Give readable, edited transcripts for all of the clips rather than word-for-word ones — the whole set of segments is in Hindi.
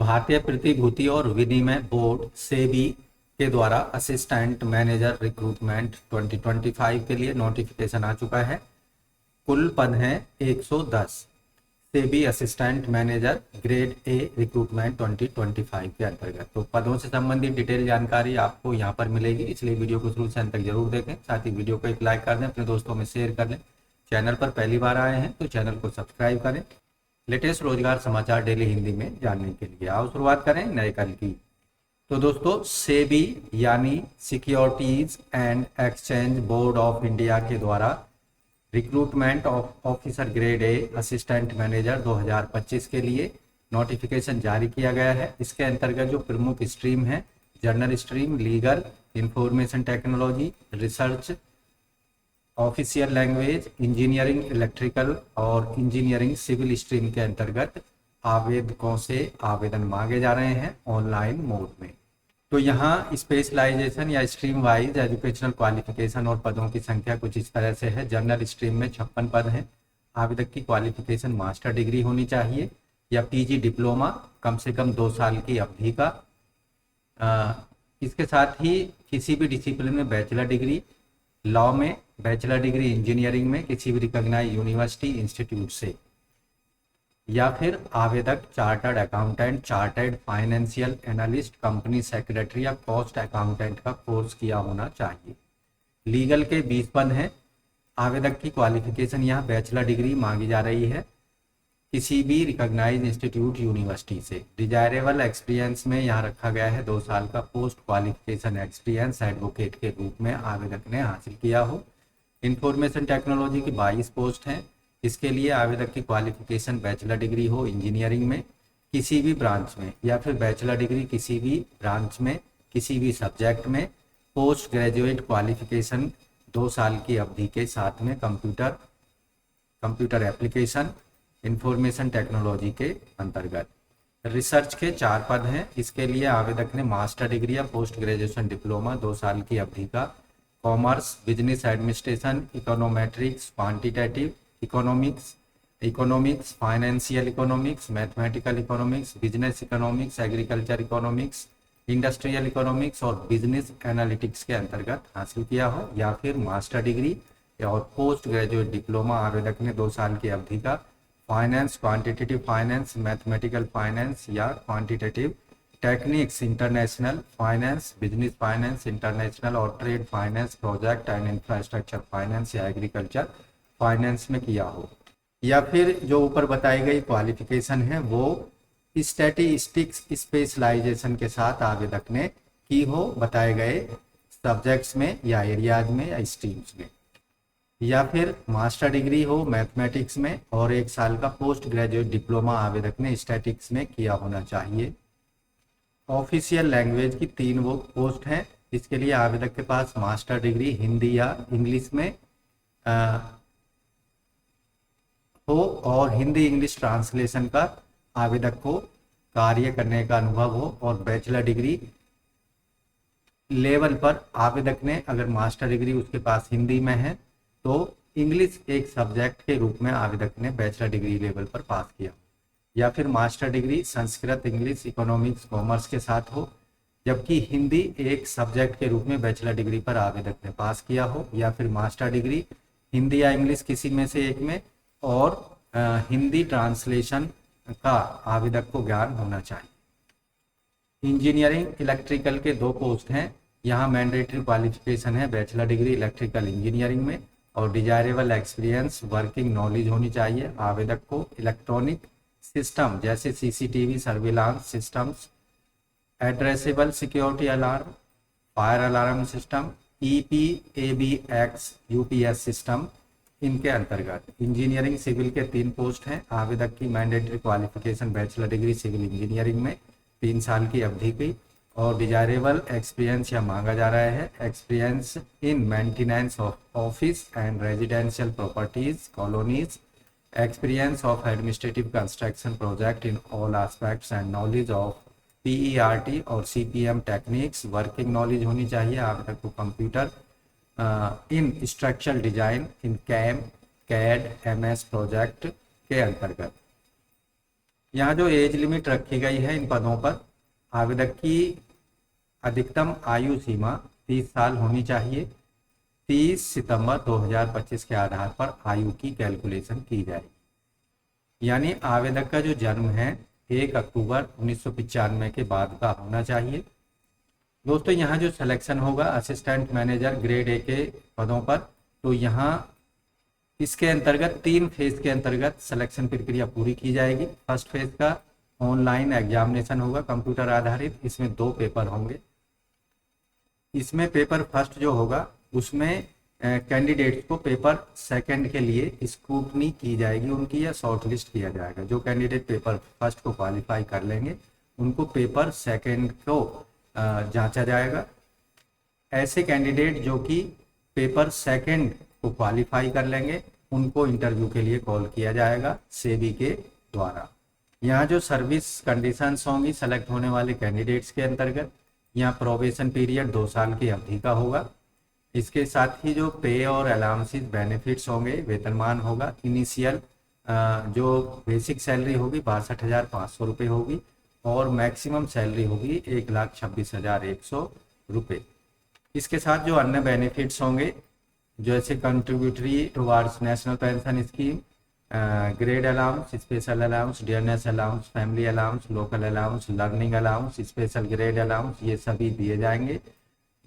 भारतीय प्रतिभूति और विनिमय बोर्ड सेबी के द्वारा असिस्टेंट मैनेजर रिक्रूटमेंट 2025 के लिए नोटिफिकेशन आ चुका है। कुल पद हैं 110। SEBI assistant manager grade A recruitment 2025 के अंतर्गत। तो पदों से संबंधित डिटेल जानकारी आपको यहाँ पर मिलेगी, इसलिए वीडियो को शुरू से अंत तक जरूर देखें। साथ ही वीडियो को एक लाइक कर दें, अपने दोस्तों में शेयर कर लें। चैनल पर पहली बार आए हैं तो चैनल को सब्सक्राइब करें। लेटेस्ट रोजगार समाचार डेली हिंदी में जानने के लिए आओ शुरुआत करें नए कल की। तो दोस्तों, सेबी यानी securities and exchange board of India के द्वारा recruitment of officer grade A assistant manager 2025 के लिए नोटिफिकेशन जारी किया गया है। इसके अंतर्गत जो प्रमुख स्ट्रीम है, journal stream, legal, information technology, research, official language, engineering electrical और इंजीनियरिंग सिविल स्ट्रीम के अंतर्गत आवेदकों से आवेदन मांगे जा रहे हैं ऑनलाइन मोड में। तो यहाँ स्पेशलाइजेशन या स्ट्रीम वाइज एजुकेशनल क्वालिफिकेशन और पदों की संख्या कुछ इस तरह से है। जर्नल स्ट्रीम में 56 पद हैं। आवेदक की क्वालिफिकेशन मास्टर डिग्री होनी चाहिए या पीजी डिप्लोमा, कम से कम 2 साल की अवधि का। इसके साथ ही किसी भी डिसिप्लिन में बैचलर डिग्री, लॉ में बैचलर डिग्री, इंजीनियरिंग में किसी भी रिकॉग्नाइज्ड यूनिवर्सिटी इंस्टीट्यूट से, या फिर आवेदक chartered accountant, chartered financial analyst, company secretary या कॉस्ट अकाउंटेंट का कोर्स किया होना चाहिए। लीगल के 20 पद हैं। आवेदक की क्वालिफिकेशन यहाँ बैचलर डिग्री मांगी जा रही है किसी भी रिकॉग्नाइज्ड इंस्टीट्यूट यूनिवर्सिटी से। डिजायरेबल एक्सपीरियंस में यहाँ रखा गया है 2 साल का पोस्ट क्वालिफिकेशन एक्सपीरियंस एडवोकेट के रूप में आवेदक ने हासिल किया हो। इंफॉर्मेशन टेक्नोलॉजी की 22 पोस्ट हैं। इसके लिए आवेदक की क्वालिफिकेशन बैचलर डिग्री हो इंजीनियरिंग में किसी भी ब्रांच में, या फिर बैचलर डिग्री किसी भी ब्रांच में किसी भी सब्जेक्ट में। पोस्ट ग्रेजुएट क्वालिफिकेशन 2 साल की अवधि के साथ में कंप्यूटर एप्लीकेशन, इंफॉर्मेशन टेक्नोलॉजी के अंतर्गत। रिसर्च के 4 पद हैं। इसके लिए आवेदक ने मास्टर डिग्री या पोस्ट ग्रेजुएशन डिप्लोमा 2 साल की अवधि का commerce, business administration, econometrics, quantitative economics, financial economics, mathematical economics, business economics, agriculture economics, industrial economics और बिजनेस एनालिटिक्स के अंतर्गत हासिल किया हो, या फिर मास्टर डिग्री और पोस्ट ग्रेजुएट डिप्लोमा आवेदक ने 2 साल की अवधि का finance, quantitative finance, mathematical finance या quantitative techniques, international finance, business finance, international और trade finance, project and infrastructure finance या एग्रीकल्चर फाइनेंस में किया हो। या फिर जो ऊपर बताई गई क्वालिफिकेशन है वो स्टैटिस्टिक्स स्पेशलाइजेशन के साथ आवेदक ने की हो बताए गए सब्जेक्ट्स में या एरियाज में या स्ट्रीम्स में। या फिर मास्टर डिग्री हो मैथमेटिक्स में और 1 साल का पोस्ट ग्रेजुएट डिप्लोमा आवेदक ने स्टैटिक्स में किया होना चाहिए। ऑफिशियल लैंग्वेज की 3 वो पोस्ट हैं। इसके लिए आवेदक के पास मास्टर डिग्री हिंदी या इंग्लिश में हो और हिंदी इंग्लिश ट्रांसलेशन का आवेदक को कार्य करने का अनुभव हो, और बैचलर डिग्री लेवल पर आवेदक ने अगर मास्टर डिग्री उसके पास हिंदी में है तो इंग्लिश एक सब्जेक्ट के रूप में आवेदक ने बैचलर डिग्री लेवल पर पास किया, या फिर master degree Sanskrit, English, economics, commerce के साथ हो, जबकि हिंदी एक सब्जेक्ट के रूप में बैचलर डिग्री पर आवेदक ने पास किया हो, या फिर मास्टर डिग्री हिंदी या इंग्लिश किसी में से एक में और हिंदी ट्रांसलेशन का आवेदक को ज्ञान होना चाहिए। इंजीनियरिंग इलेक्ट्रिकल के 2 पोस्ट हैं। यहाँ मैंडेटरी क्वालिफिकेशन है बैचलर डिग्री इलेक्ट्रिकल इंजीनियरिंग में, और डिजायरेबल एक्सपीरियंस वर्किंग नॉलेज होनी चाहिए आवेदक को इलेक्ट्रॉनिक सिस्टम जैसे CCTV, surveillance systems, addressable security alarm, fire alarm system, EPABX UPS system इनके अंतर्गत। इंजीनियरिंग सिविल के 3 पोस्ट हैं। आवेदक की mandatory qualification bachelor degree civil engineering में 3 साल की अवधि की, और डिजायरेबल एक्सपीरियंस यहाँ मांगा जा रहा है experience in maintenance of office and residential properties colonies, experience of administrative construction project in all aspects and knowledge of PERT और CPM टेक्निक्स। वर्किंग नॉलेज होनी चाहिए आवेदक को computer in structural design in CAM, CAD, MS project के अंतर्गत। यहाँ जो एज लिमिट रखी गई है इन पदों पर, आवेदक की अधिकतम आयु सीमा 30 साल होनी चाहिए। 30 सितंबर 2025 के आधार पर आयु की कैलकुलेशन की जाएगी। यानी आवेदक का जो जन्म है 1 अक्टूबर 1995 के बाद का होना चाहिए। दोस्तों यहाँ जो सिलेक्शन होगा असिस्टेंट मैनेजर ग्रेड ए के पदों पर, तो यहाँ इसके अंतर्गत 3 फेज के अंतर्गत सिलेक्शन प्रक्रिया पूरी की जाएगी। फर्स्ट फेज का ऑनलाइन एग्जामिनेशन होगा कंप्यूटर आधारित, इसमें 2 पेपर होंगे। इसमें पेपर फर्स्ट जो होगा उसमें कैंडिडेट्स को पेपर सेकंड के लिए स्क्रूटनी की जाएगी उनकी, या शॉर्ट लिस्ट किया जाएगा। जो कैंडिडेट पेपर फर्स्ट को क्वालिफाई कर लेंगे उनको पेपर सेकंड को जांचा जाएगा। ऐसे कैंडिडेट जो कि पेपर सेकंड को क्वालिफाई कर लेंगे उनको इंटरव्यू के लिए कॉल किया जाएगा सेबी के द्वारा। यहाँ जो सर्विस कंडीशंस होंगी सेलेक्ट होने वाले कैंडिडेट्स के अंतर्गत, यहाँ प्रोबेशन पीरियड 2 साल की अवधि का होगा। इसके साथ ही जो पे और अलाउंसेस बेनिफिट्स होंगे, वेतनमान होगा। इनिशियल जो बेसिक सैलरी होगी 62,500 रुपये होगी और मैक्सिमम सैलरी होगी 1,26,100 रुपये। इसके साथ जो अन्य बेनिफिट्स होंगे जैसे contributory towards national pension scheme, grade allowance, special allowance, dearness allowance, family allowance, local allowance, learning allowance, special grade allowance, ये सभी दिए जाएंगे।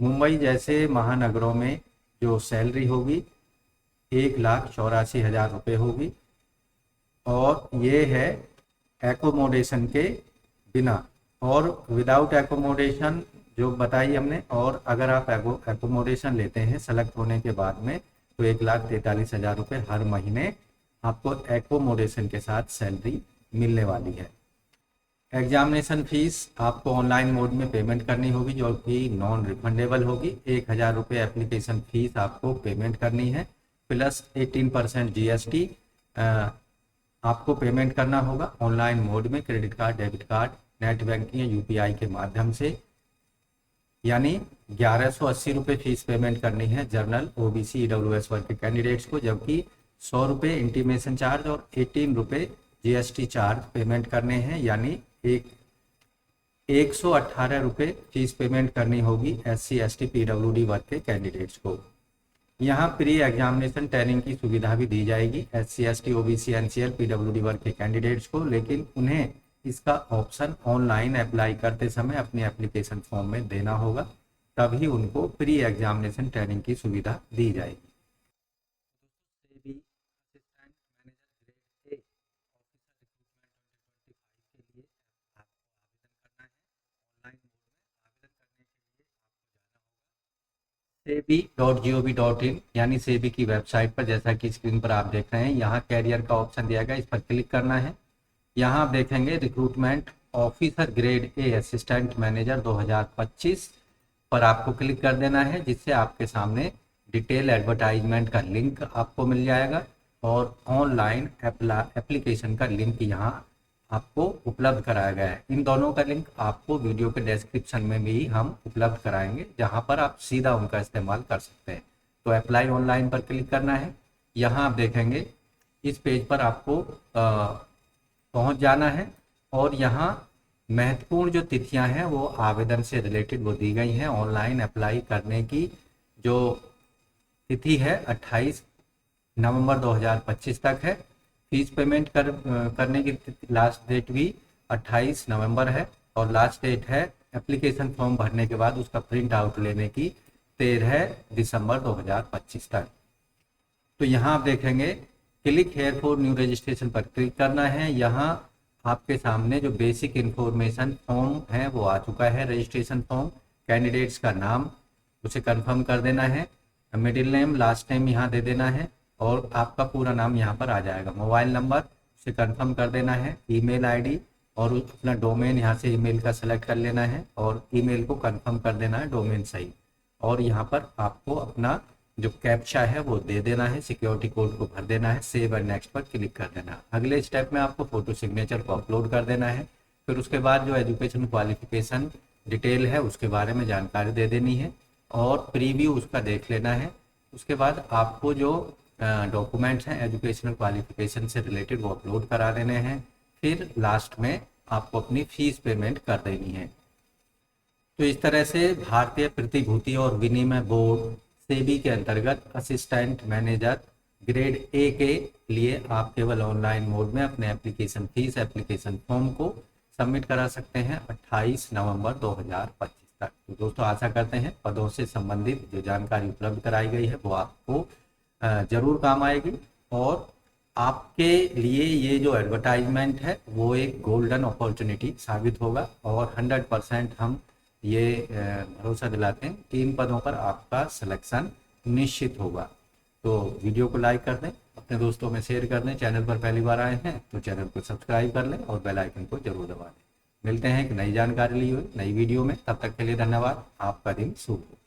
मुंबई जैसे महानगरों में जो सैलरी होगी 1,84,000 रुपये होगी और ये है एकोमोडेशन के बिना, और विदाउट एकोमोडेशन जो बताई हमने। और अगर आप एकोमोडेशन लेते हैं सेलेक्ट होने के बाद में तो 1,43,000 रुपये हर महीने आपको एकोमोडेशन के साथ सैलरी मिलने वाली है। एग्जामिनेशन फीस आपको ऑनलाइन मोड में पेमेंट करनी होगी जो कि नॉन रिफंडेबल होगी। 1,000 रुपये एप्लीकेशन फीस आपको पेमेंट करनी है, प्लस 18% GST आपको पेमेंट करना होगा ऑनलाइन मोड में, credit card, debit card, net banking या UPI के माध्यम से। यानी 1,180 रुपये फीस पेमेंट करनी है जनरल, OBC, EWS वर्ग के कैंडिडेट्स को, जबकि 100 रुपये इंटीमेशन चार्ज और 18 रुपये GST चार्ज पेमेंट करने हैं। यानी 118 रुपये फीस पेमेंट करनी होगी SC, ST, PWD वर्ग के कैंडिडेट्स को। यहाँ प्री एग्जामिनेशन ट्रेनिंग की सुविधा भी दी जाएगी SC, ST, OBC, NCL, PWD वर्ग के कैंडिडेट्स को, लेकिन उन्हें इसका ऑप्शन ऑनलाइन अप्लाई करते समय अपने एप्लीकेशन फॉर्म में देना होगा, तभी उनको प्री एग्जामिनेशन ट्रेनिंग की सुविधा दी जाएगी। sebi.gov.in यानी सेबी की वेबसाइट पर, जैसा कि स्क्रीन पर आप देख रहे हैं, यहाँ कैरियर का ऑप्शन दिया गया, इस पर क्लिक करना है। यहाँ आप देखेंगे recruitment officer grade A assistant manager 2025 पर आपको क्लिक कर देना है, जिससे आपके सामने डिटेल एडवर्टाइजमेंट का लिंक आपको मिल जाएगा और ऑनलाइन एप्लीकेशन का लिंक यहाँ आपको उपलब्ध कराया गया है। इन दोनों का लिंक आपको वीडियो के डिस्क्रिप्शन में भी हम उपलब्ध कराएंगे, जहाँ पर आप सीधा उनका इस्तेमाल कर सकते हैं। तो अप्लाई ऑनलाइन पर क्लिक करना है। यहाँ आप देखेंगे इस पेज पर आपको पहुँच जाना है और यहाँ महत्वपूर्ण जो तिथियां हैं वो आवेदन से रिलेटेड वो दी गई हैं। ऑनलाइन अप्लाई करने की जो तिथि है 28 नवंबर 2025 तक है। फीस पेमेंट करने की लास्ट डेट भी 28 नवंबर है और लास्ट डेट है एप्लीकेशन फॉर्म भरने के बाद उसका प्रिंट आउट लेने की 13 दिसंबर 2025 तक। तो यहाँ आप देखेंगे click here for new registration पर क्लिक करना है। यहाँ आपके सामने जो बेसिक इन्फॉर्मेशन फॉर्म है वो आ चुका है, रजिस्ट्रेशन फॉर्म। कैंडिडेट्स का नाम उसे कंफर्म कर देना है, मिडिल नेम, लास्ट नेम यहाँ दे देना है और आपका पूरा नाम यहाँ पर आ जाएगा। मोबाइल नंबर उसे कंफर्म कर देना है, ईमेल आईडी और अपना डोमेन यहाँ से ईमेल का सेलेक्ट कर लेना है और ईमेल को कंफर्म कर देना है डोमेन सही। और यहाँ पर आपको अपना जो कैप्चा है वो दे देना है, सिक्योरिटी कोड को भर देना है, सेव एंड नेक्स्ट पर क्लिक कर देना है। अगले स्टेप में आपको फोटो सिग्नेचर को अपलोड कर देना है। फिर उसके बाद जो एजुकेशन क्वालिफिकेशन डिटेल है उसके बारे में जानकारी दे देनी है और प्रीव्यू उसका देख लेना है। उसके बाद आपको जो डॉक्यूमेंट्स हैं एजुकेशनल क्वालिफिकेशन से रिलेटेड वो अपलोड करा देने हैं। फिर लास्ट में आपको अपनी फीस पेमेंट कर देनी है। तो इस तरह से भारतीय प्रतिभूति और विनिमय बोर्ड सेबी के अंतर्गत असिस्टेंट मैनेजर ग्रेड ए के लिए आप केवल ऑनलाइन मोड में अपने एप्लीकेशन फीस एप्लीकेशन फॉर्म को सबमिट करा सकते हैं 28 नवंबर 2025 तक। तो दोस्तों आशा करते हैं पदों से संबंधित जो जानकारी उपलब्ध कराई गई है वो आपको जरूर काम आएगी और आपके लिए ये जो एडवर्टाइजमेंट है वो एक गोल्डन अपॉर्चुनिटी साबित होगा और 100% हम ये भरोसा दिलाते हैं कि इन पदों पर आपका सिलेक्शन निश्चित होगा। तो वीडियो को लाइक कर दें, अपने दोस्तों में शेयर कर दें, चैनल पर पहली बार आए हैं तो चैनल को सब्सक्राइब कर लें और बेल आइकन को जरूर दबा दें। मिलते हैं एक नई जानकारी ली हुई नई वीडियो में, तब तक के लिए धन्यवाद। आपका दिन शुभ हो।